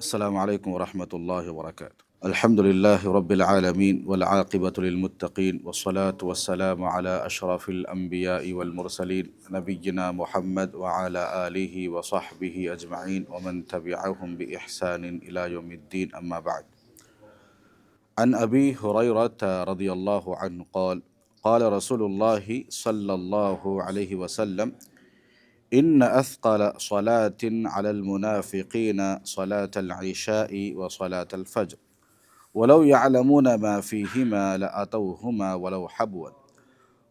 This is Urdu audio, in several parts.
السلام عليكم ورحمة الله وبركاته. الحمد لله رب العالمين والعاقبة للمتقين والصلاة والسلام على أشرف الأنبياء والمرسلين نبينا محمد وعلى آله وصحبه أجمعين ومن تبعهم بإحسان إلى يوم الدين، أما بعد. عن أبي هريرة رضي الله عنه قال قال رسول الله صلى الله عليه وسلم: إن أثقل صلاة على المنافقين صلاة العشاء وصلاة الفجر ولو يعلمون ما فيهما لأتوهما ولو حبوا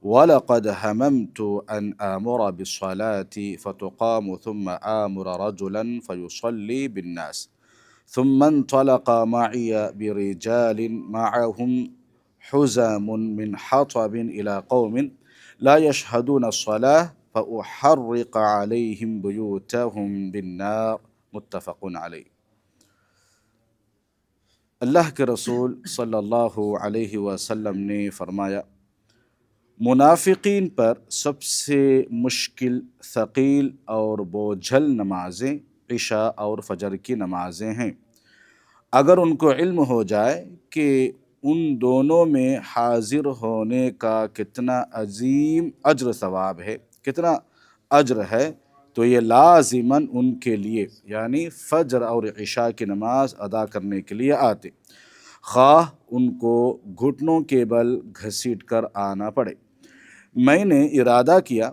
ولقد هممت أن آمر بالصلاة فتقام ثم آمر رجلا فيصلي بالناس ثم انطلق معي برجال معهم حزام من حطب إلى قوم لا يشهدون الصلاة فأحرق عليهم بيوتهم بالنار، متفق علیہ۔ اللہ کے رسول صلی اللہ علیہ وسلم نے فرمایا، منافقین پر سب سے مشکل، ثقیل اور بوجھل نمازیں عشاء اور فجر کی نمازیں ہیں۔ اگر ان کو علم ہو جائے کہ ان دونوں میں حاضر ہونے کا کتنا عظیم اجر ثواب ہے، کتنا اجر ہے، تو یہ لازماً ان کے لیے یعنی فجر اور عشاء کی نماز ادا کرنے کے لیے آتے، خواہ ان کو گھٹنوں کے بل گھسیٹ کر آنا پڑے۔ میں نے ارادہ کیا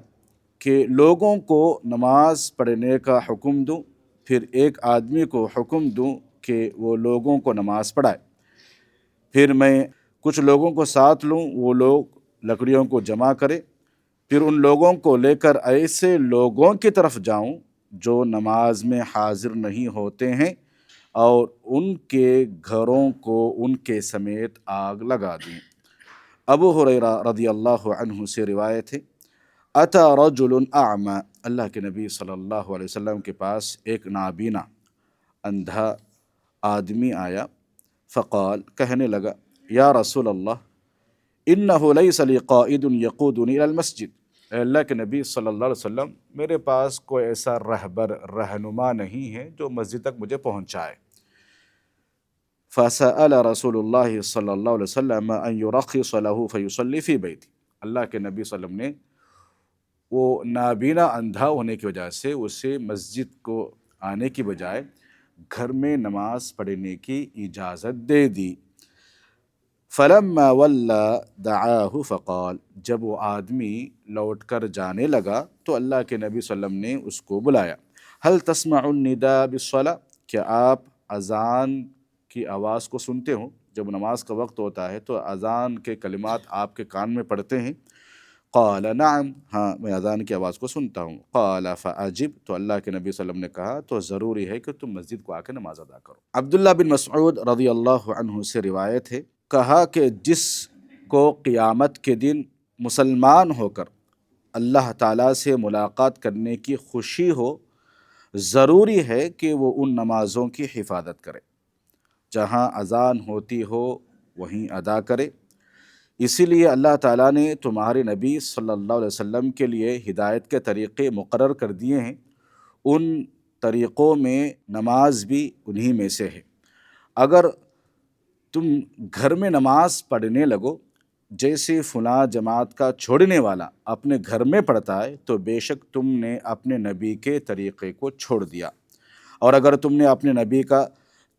کہ لوگوں کو نماز پڑھنے کا حکم دوں، پھر ایک آدمی کو حکم دوں کہ وہ لوگوں کو نماز پڑھائے، پھر میں کچھ لوگوں کو ساتھ لوں، وہ لوگ لکڑیوں کو جمع کرے، پھر ان لوگوں کو لے کر ایسے لوگوں کی طرف جاؤں جو نماز میں حاضر نہیں ہوتے ہیں اور ان کے گھروں کو ان کے سمیت آگ لگا دوں۔ ابو ہریرہ رضی اللہ عنہ سے روایت ہے، اتا رجل اعمی، اللہ کے نبی صلی اللہ علیہ وسلم کے پاس ایک نابینا، اندھا آدمی آیا، فقال، کہنے لگا، یا رسول اللہ انہ لیس لی قائد یقودنی الی المسجد، اے اللہ کے نبی صلی اللہ علیہ وسلم، میرے پاس کوئی ایسا رہبر، رہنما نہیں ہے جو مسجد تک مجھے پہنچائے۔ فسأل رسول اللہ صلی اللہ علیہ وسلم ان یرخص له فیصلی فی بیتی، اللہ کے نبی صلی اللہ علیہ وسلم نے وہ نابینا اندھا ہونے کی وجہ سے اسے مسجد کو آنے کی بجائے گھر میں نماز پڑھنے کی اجازت دے دی۔ فلما ولا دعاہ فقال، جب وہ آدمی لوٹ کر جانے لگا تو اللہ کے نبی صلی اللہ علیہ وسلم نے اس کو بلایا، هل تسمع النداء بالصلاة، کیا آپ اذان کی آواز کو سنتے ہو؟ جب نماز کا وقت ہوتا ہے تو اذان کے کلمات آپ کے کان میں پڑتے ہیں؟ قال نعم، ہاں میں اذان کی آواز کو سنتا ہوں۔ قال فاجب، تو اللہ کے نبی صلی اللہ علیہ وسلم نے کہا تو ضروری ہے کہ تم مسجد کو آ کے نماز ادا کرو۔ عبداللہ بن مسعود رضی اللہ عنہ سے روایت ہے، کہا کہ جس کو قیامت کے دن مسلمان ہو کر اللہ تعالیٰ سے ملاقات کرنے کی خوشی ہو، ضروری ہے کہ وہ ان نمازوں کی حفاظت کرے، جہاں اذان ہوتی ہو وہیں ادا کرے۔ اسی لیے اللہ تعالیٰ نے تمہارے نبی صلی اللہ علیہ وسلم کے لیے ہدایت کے طریقے مقرر کر دیے ہیں، ان طریقوں میں نماز بھی انہی میں سے ہے۔ اگر تم گھر میں نماز پڑھنے لگو جیسے فلاں جماعت کا چھوڑنے والا اپنے گھر میں پڑھتا ہے، تو بے شک تم نے اپنے نبی کے طریقے کو چھوڑ دیا، اور اگر تم نے اپنے نبی کا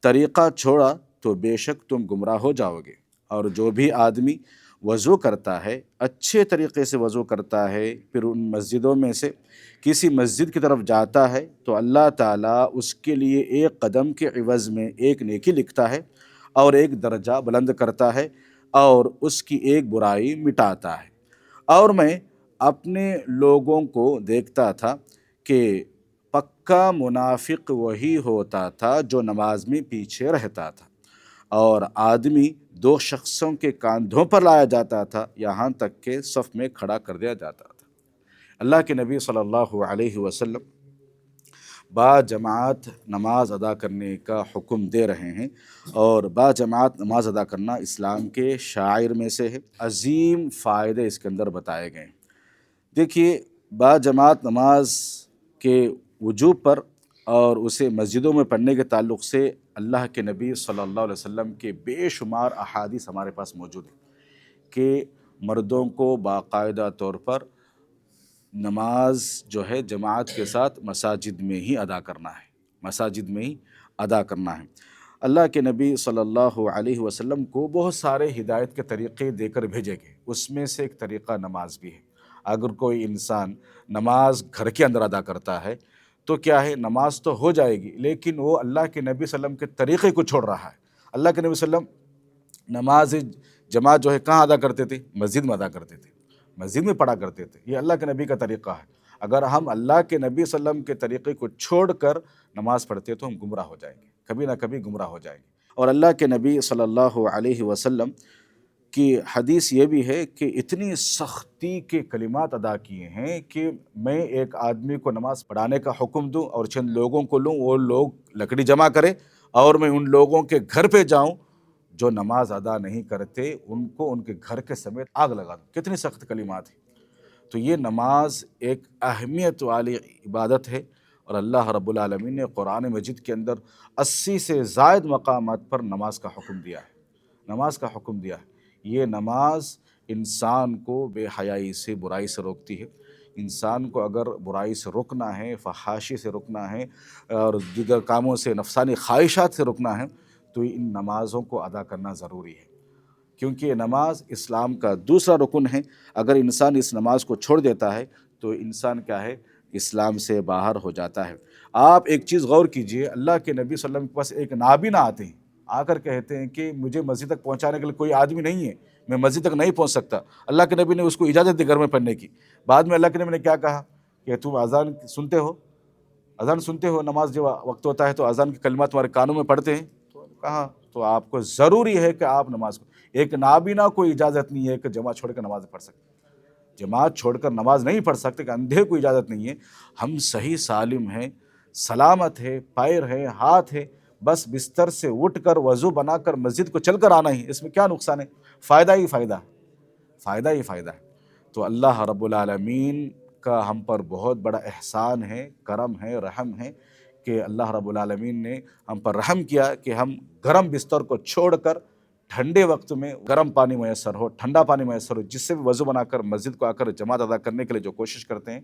طریقہ چھوڑا تو بے شک تم گمراہ ہو جاؤ گے۔ اور جو بھی آدمی وضو کرتا ہے، اچھے طریقے سے وضو کرتا ہے، پھر ان مسجدوں میں سے کسی مسجد کی طرف جاتا ہے تو اللہ تعالیٰ اس کے لیے ایک قدم کے عوض میں ایک نیکی لکھتا ہے اور ایک درجہ بلند کرتا ہے اور اس کی ایک برائی مٹاتا ہے۔ اور میں اپنے لوگوں کو دیکھتا تھا کہ پکا منافق وہی ہوتا تھا جو نماز میں پیچھے رہتا تھا، اور آدمی دو شخصوں کے کاندھوں پر لایا جاتا تھا یہاں تک کہ صف میں کھڑا کر دیا جاتا تھا۔ اللہ کے نبی صلی اللہ علیہ وسلم با جماعت نماز ادا کرنے کا حکم دے رہے ہیں، اور با جماعت نماز ادا کرنا اسلام کے شعائر میں سے ہے۔ عظیم فائدے اس کے اندر بتائے گئے ہیں۔ دیکھیے، با جماعت نماز کے وجوب پر اور اسے مسجدوں میں پڑھنے کے تعلق سے اللہ کے نبی صلی اللہ علیہ وسلم کے بے شمار احادیث ہمارے پاس موجود ہیں کہ مردوں کو باقاعدہ طور پر نماز جو ہے جماعت کے ساتھ مساجد میں ہی ادا کرنا ہے، مساجد میں ہی ادا کرنا ہے۔ اللہ کے نبی صلی اللہ علیہ وسلم کو بہت سارے ہدایت کے طریقے دے کر بھیجے گئے، اس میں سے ایک طریقہ نماز بھی ہے۔ اگر کوئی انسان نماز گھر کے اندر ادا کرتا ہے تو کیا ہے، نماز تو ہو جائے گی لیکن وہ اللہ کے نبی صلی اللہ علیہ وسلم کے طریقے کو چھوڑ رہا ہے۔ اللہ کے نبی صلی اللہ علیہ وسلم نماز جماعت جو ہے کہاں ادا کرتے تھے؟ مسجد میں ادا کرتے تھے، مسجد میں پڑھا کرتے تھے۔ یہ اللہ کے نبی کا طریقہ ہے۔ اگر ہم اللہ کے نبی صلی اللہ علیہ وسلم کے طریقے کو چھوڑ کر نماز پڑھتے تو ہم گمراہ ہو جائیں گے، کبھی نہ کبھی گمراہ ہو جائیں گے۔ اور اللہ کے نبی صلی اللہ علیہ وسلم کی حدیث یہ بھی ہے کہ اتنی سختی کے کلمات ادا کیے ہیں کہ میں ایک آدمی کو نماز پڑھانے کا حکم دوں اور چند لوگوں کو لوں، وہ لوگ لکڑی جمع کرے اور میں ان لوگوں کے گھر پہ جاؤں جو نماز ادا نہیں کرتے، ان کو ان کے گھر کے سمیت آگ لگا دوں۔ کتنی سخت کلمات ہیں۔ تو یہ نماز ایک اہمیت والی عبادت ہے، اور اللہ رب العالمین نے قرآن مجید کے اندر 80 سے زائد مقامات پر نماز کا حکم دیا ہے، نماز کا حکم دیا ہے۔ یہ نماز انسان کو بے حیائی سے، برائی سے روکتی ہے۔ انسان کو اگر برائی سے رکنا ہے، فحاشی سے رکنا ہے اور دیگر کاموں سے، نفسانی خواہشات سے رکنا ہے تو ان نمازوں کو ادا کرنا ضروری ہے، کیونکہ یہ نماز اسلام کا دوسرا رکن ہے۔ اگر انسان اس نماز کو چھوڑ دیتا ہے تو انسان کیا ہے، اسلام سے باہر ہو جاتا ہے۔ آپ ایک چیز غور کیجئے، اللہ کے نبی صلی اللہ علیہ وسلم کے پاس ایک نابینا آتے ہیں، آ کر کہتے ہیں کہ مجھے مسجد تک پہنچانے کے لیے کوئی آدمی نہیں ہے، میں مسجد تک نہیں پہنچ سکتا۔ اللہ کے نبی نے اس کو اجازت دی گھر میں پڑھنے کی۔ بعد میں اللہ کے نبی نے کیا کہا کہ تم اذان سنتے ہو، اذان سنتے ہو، نماز جو وقت ہوتا ہے تو اذان کے کلمات تمہارے کانوں میں پڑھتے ہیں؟ تو کہا تو آپ کو ضروری ہے کہ آپ نماز کو، ایک نابینا کو اجازت نہیں ہے کہ جماعت چھوڑ کر نماز پڑھ سکتے، جماعت چھوڑ کر نماز نہیں پڑھ سکتے، کہ اندھے کو اجازت نہیں ہے۔ ہم صحیح سالم ہیں، سلامت ہے، پیر ہے، ہاتھ ہے، بس بستر سے اٹھ کر وضو بنا کر مسجد کو چل کر آنا ہی، اس میں کیا نقصان ہے؟ فائدہ ہی فائدہ ہے، فائدہ ہی فائدہ ہے۔ تو اللہ رب العالمین کا ہم پر بہت بڑا احسان ہے، کرم ہے، رحم ہے کہ اللہ رب العالمین نے ہم پر رحم کیا کہ ہم گرم بستر کو چھوڑ کر ٹھنڈے وقت میں گرم پانی میسر ہو، ٹھنڈا پانی میسر ہو، جس سے بھی وضو بنا کر مسجد کو آ کر جماعت ادا کرنے کے لیے جو کوشش کرتے ہیں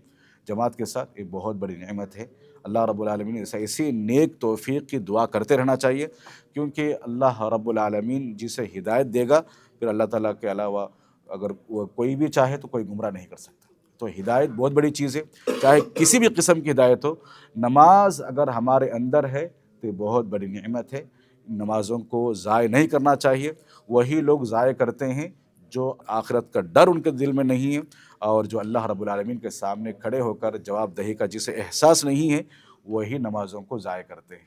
جماعت کے ساتھ، ایک بہت بڑی نعمت ہے۔ اللہ رب العالمین ایسی نیک توفیق کی دعا کرتے رہنا چاہیے، کیونکہ اللہ رب العالمین جسے ہدایت دے گا، پھر اللہ تعالیٰ کے علاوہ اگر کوئی بھی چاہے تو کوئی گمراہ نہیں کر سکتا۔ تو ہدایت بہت بڑی چیز ہے، چاہے کسی بھی قسم کی ہدایت ہو۔ نماز اگر ہمارے اندر ہے تو یہ بہت بڑی نعمت ہے، نمازوں کو ضائع نہیں کرنا چاہیے۔ وہی لوگ ضائع کرتے ہیں جو آخرت کا ڈر ان کے دل میں نہیں ہے، اور جو اللہ رب العالمین کے سامنے کھڑے ہو کر جواب دہی کا جسے احساس نہیں ہے، وہی نمازوں کو ضائع کرتے ہیں۔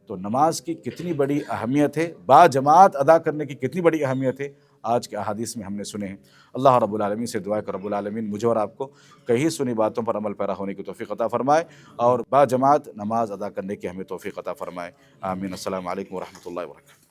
تو نماز کی کتنی بڑی اہمیت ہے، با جماعت ادا کرنے کی کتنی بڑی اہمیت ہے، آج کے احادیث میں ہم نے سنے ہیں۔ اللہ رب العالمین سے دعا ہے کہ رب العالمین مجھے اور آپ کو کہیں سنی باتوں پر عمل پیرا ہونے کی توفیق عطا فرمائے، اور با جماعت نماز ادا کرنے کی ہمیں توفیق عطا فرمائے۔ آمین۔ السلام علیکم ورحمۃ اللہ وبرکاتہ۔